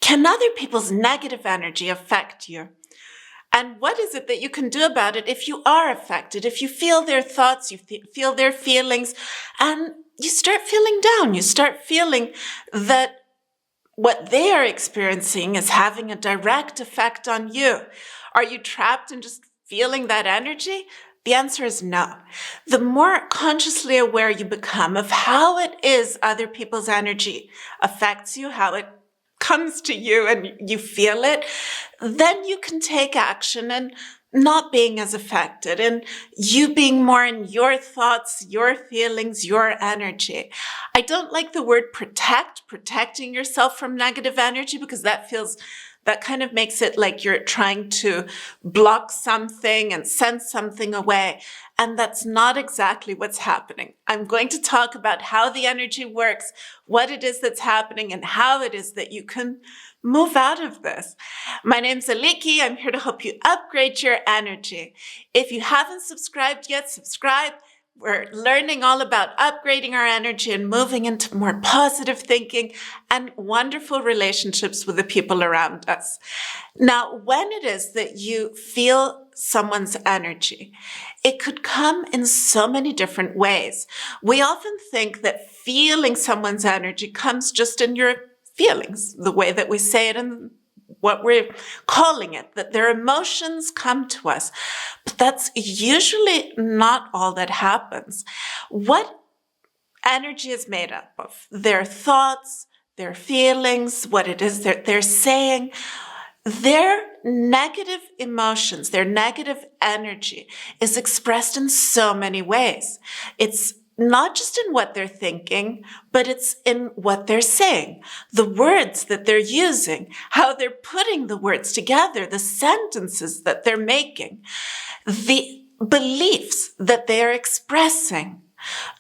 can other people's negative energy affect you? And what is it that you can do about it if you are affected, if you feel their thoughts, you feel their feelings, and you start feeling down, you start feeling that what they are experiencing is having a direct effect on you? Are you trapped in just feeling that energy? The answer is no. The more consciously aware you become of how it is other people's energy affects you, how it comes to you and you feel it, then you can take action and not being as affected and you being more in your thoughts, your feelings, your energy. I don't like the word protecting yourself from negative energy, because that kind of makes it like you're trying to block something and send something away. And that's not exactly what's happening. I'm going to talk about how the energy works, what it is that's happening, and how it is that you can move out of this. My name's Aliki. I'm here to help you upgrade your energy. If you haven't subscribed yet, subscribe. We're learning all about upgrading our energy and moving into more positive thinking and wonderful relationships with the people around us. Now, when it is that you feel someone's energy, it could come in so many different ways. We often think that feeling someone's energy comes just in your feelings, the way that we say it and what we're calling it, that their emotions come to us. But that's usually not all that happens. What energy is made up of? Their thoughts, their feelings, what it is that they're saying. Their negative emotions, their negative energy is expressed in so many ways. It's not just in what they're thinking, but it's in what they're saying, the words that they're using, how they're putting the words together, the sentences that they're making, the beliefs that they're expressing,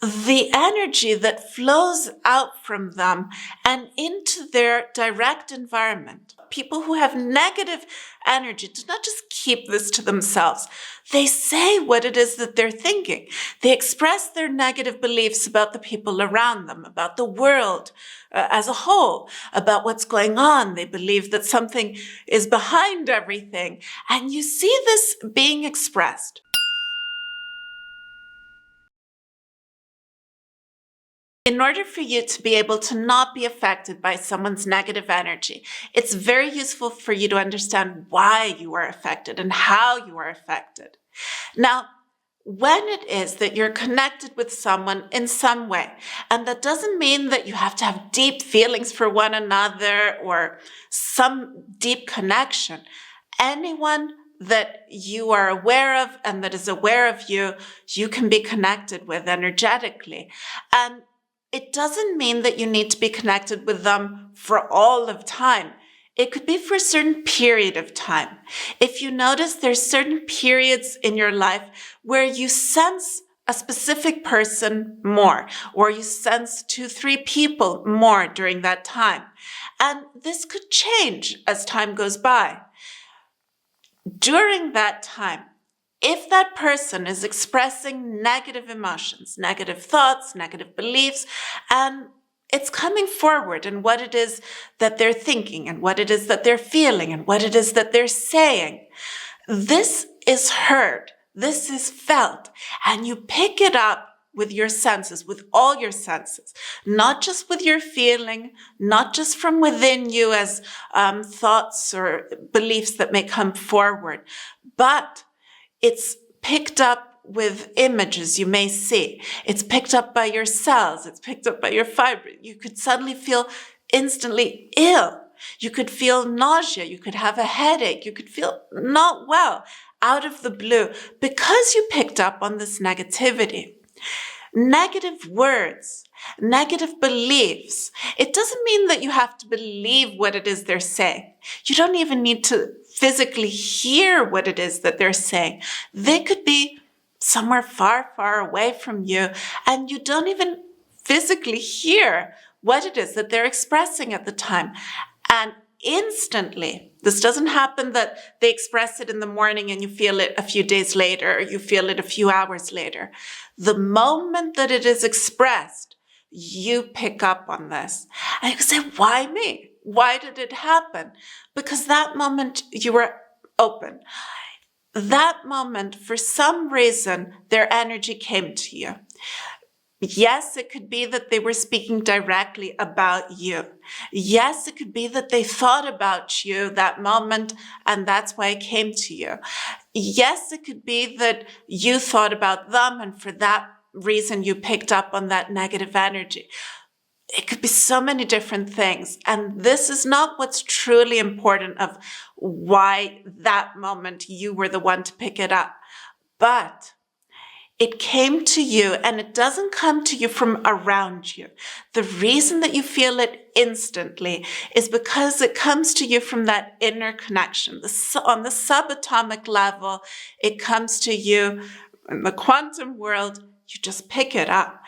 the energy that flows out from them and into their direct environment. People who have negative energy do not just keep this to themselves. They say what it is that they're thinking. They express their negative beliefs about the people around them, about the world as a whole, about what's going on. They believe that something is behind everything. And you see this being expressed. In order for you to be able to not be affected by someone's negative energy, it's very useful for you to understand why you are affected and how you are affected. Now, when it is that you're connected with someone in some way, and that doesn't mean that you have to have deep feelings for one another or some deep connection, anyone that you are aware of and that is aware of you, you can be connected with energetically. And it doesn't mean that you need to be connected with them for all of time. It could be for a certain period of time. If you notice there's certain periods in your life where you sense a specific person more, or you sense 2-3 people more during that time. And this could change as time goes by. During that time, if that person is expressing negative emotions, negative thoughts, negative beliefs, and it's coming forward in what it is that they're thinking and what it is that they're feeling and what it is that they're saying, this is heard, this is felt, and you pick it up with your senses, with all your senses, not just with your feeling, not just from within you as thoughts or beliefs that may come forward, but it's picked up with images you may see. It's picked up by your cells. It's picked up by your fiber. You could suddenly feel instantly ill. You could feel nausea. You could have a headache. You could feel not well out of the blue because you picked up on this negativity. Negative words, negative beliefs. It doesn't mean that you have to believe what it is they're saying. You don't even need to physically hear what it is that they're saying. They could be somewhere far, far away from you, and you don't even physically hear what it is that they're expressing at the time. And instantly, this doesn't happen that they express it in the morning and you feel it a few days later, or you feel it a few hours later. The moment that it is expressed, you pick up on this. And you can say, why me? Why did it happen? Because that moment you were open. That moment, for some reason, their energy came to you. Yes, it could be that they were speaking directly about you. Yes, it could be that they thought about you that moment and that's why it came to you. Yes, it could be that you thought about them and for that reason you picked up on that negative energy. It could be so many different things. And this is not what's truly important of why that moment you were the one to pick it up. But it came to you, and it doesn't come to you from around you. The reason that you feel it instantly is because it comes to you from that inner connection. On the subatomic level, it comes to you in the quantum world. You just pick it up.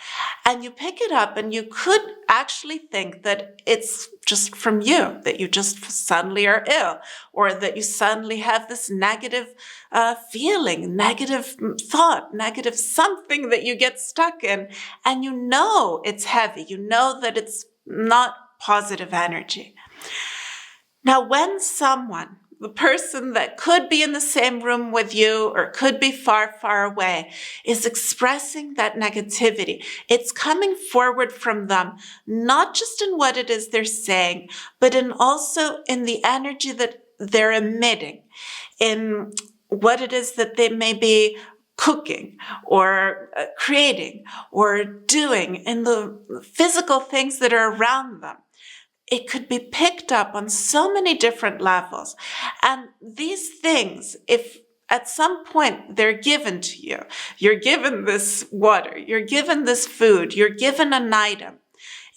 And you pick it up, and you could actually think that it's just from you, that you just suddenly are ill, or that you suddenly have this negative feeling, negative thought, negative something that you get stuck in. And you know it's heavy. You know that it's not positive energy. Now, when someone, the person that could be in the same room with you or could be far, far away, is expressing that negativity, it's coming forward from them, not just in what it is they're saying, but also in the energy that they're emitting, in what it is that they may be cooking or creating or doing, in the physical things that are around them. It could be picked up on so many different levels. And these things, if at some point they're given to you, you're given this water, you're given this food, you're given an item,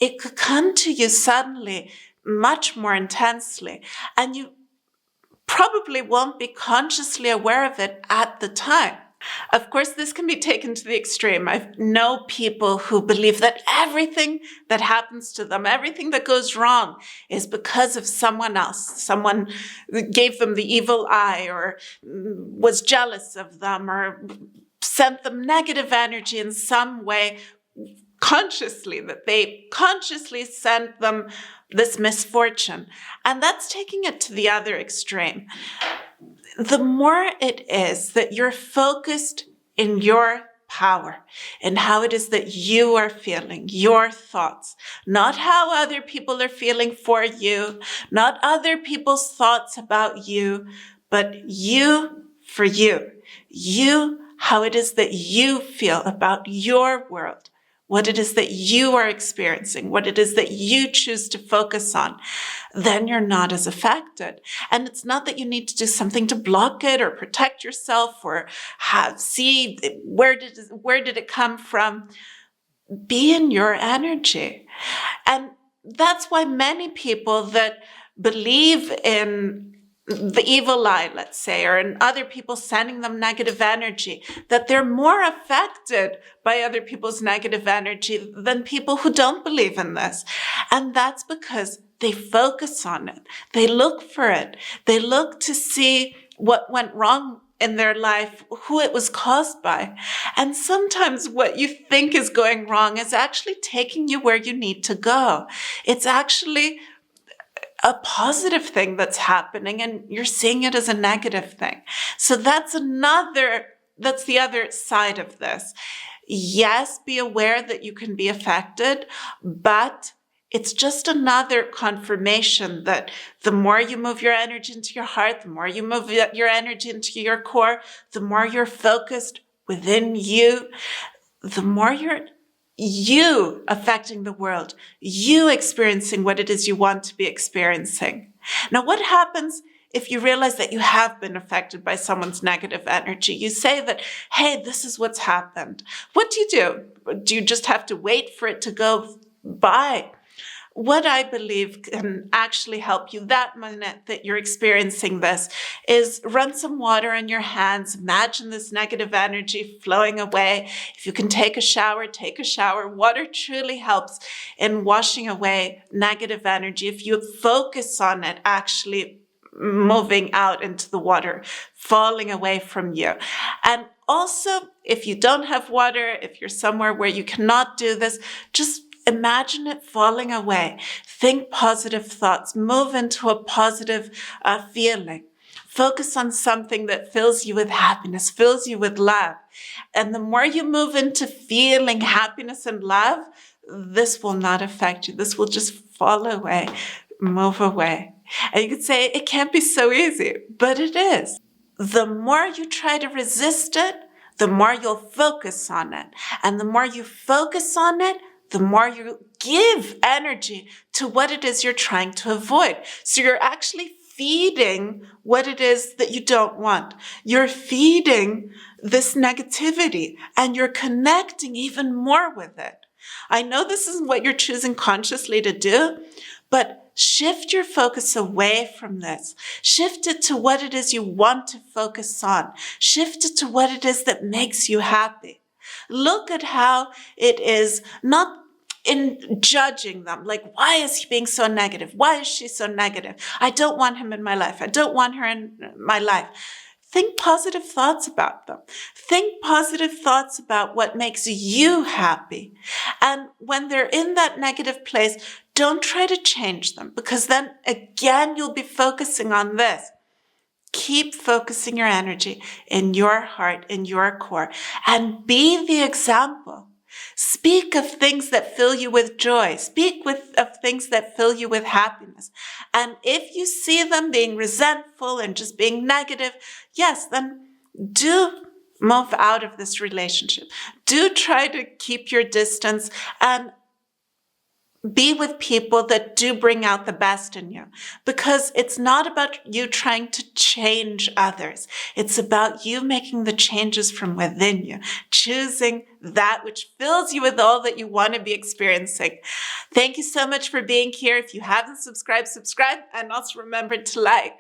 it could come to you suddenly, much more intensely, and you probably won't be consciously aware of it at the time. Of course, this can be taken to the extreme. I know people who believe that everything that happens to them, everything that goes wrong, is because of someone else. Someone gave them the evil eye, or was jealous of them, or sent them negative energy in some way consciously, that they consciously sent them this misfortune. And that's taking it to the other extreme. The more it is that you're focused in your power and how it is that you are feeling, your thoughts, not how other people are feeling for you, not other people's thoughts about you, but you for you. You, how it is that you feel about your world, what it is that you are experiencing, what it is that you choose to focus on, then you're not as affected. And it's not that you need to do something to block it or protect yourself or see where did it come from. Be in your energy. And that's why many people that believe in the evil eye, let's say, or in other people sending them negative energy, that they're more affected by other people's negative energy than people who don't believe in this. And that's because they focus on it. They look for it. They look to see what went wrong in their life, who it was caused by. And sometimes what you think is going wrong is actually taking you where you need to go. It's actually a positive thing that's happening, and you're seeing it as a negative thing. So that's the other side of this. Yes, be aware that you can be affected, but it's just another confirmation that the more you move your energy into your heart, the more you move your energy into your core, the more you're focused within you, the more you affecting the world, you experiencing what it is you want to be experiencing. Now, what happens if you realize that you have been affected by someone's negative energy? You say that, hey, this is what's happened. What do? Do you just have to wait for it to go by? What I believe can actually help you that minute that you're experiencing this is run some water in your hands. Imagine this negative energy flowing away. If you can take a shower, take a shower. Water truly helps in washing away negative energy. If you focus on it actually moving out into the water, falling away from you. And also, if you don't have water, if you're somewhere where you cannot do this, just imagine it falling away. Think positive thoughts. Move into a positive feeling. Focus on something that fills you with happiness, fills you with love. And the more you move into feeling happiness and love, this will not affect you. This will just fall away, move away. And you could say it can't be so easy, but it is. The more you try to resist it, the more you'll focus on it. And the more you focus on it, the more you give energy to what it is you're trying to avoid. So you're actually feeding what it is that you don't want. You're feeding this negativity and you're connecting even more with it. I know this isn't what you're choosing consciously to do, but shift your focus away from this. Shift it to what it is you want to focus on. Shift it to what it is that makes you happy. Look at how it is not in judging them. Like, why is he being so negative? Why is she so negative? I don't want him in my life. I don't want her in my life. Think positive thoughts about them. Think positive thoughts about what makes you happy. And when they're in that negative place, don't try to change them, because then again, you'll be focusing on this. Keep focusing your energy in your heart, in your core, and be the example. Speak of things that fill you with joy. Speak of things that fill you with happiness. And if you see them being resentful and just being negative, yes, then do move out of this relationship. Do try to keep your distance and be with people that do bring out the best in you, because it's not about you trying to change others. It's about you making the changes from within you, choosing that which fills you with all that you want to be experiencing. Thank you so much for being here. If you haven't subscribed, subscribe, and also remember to like.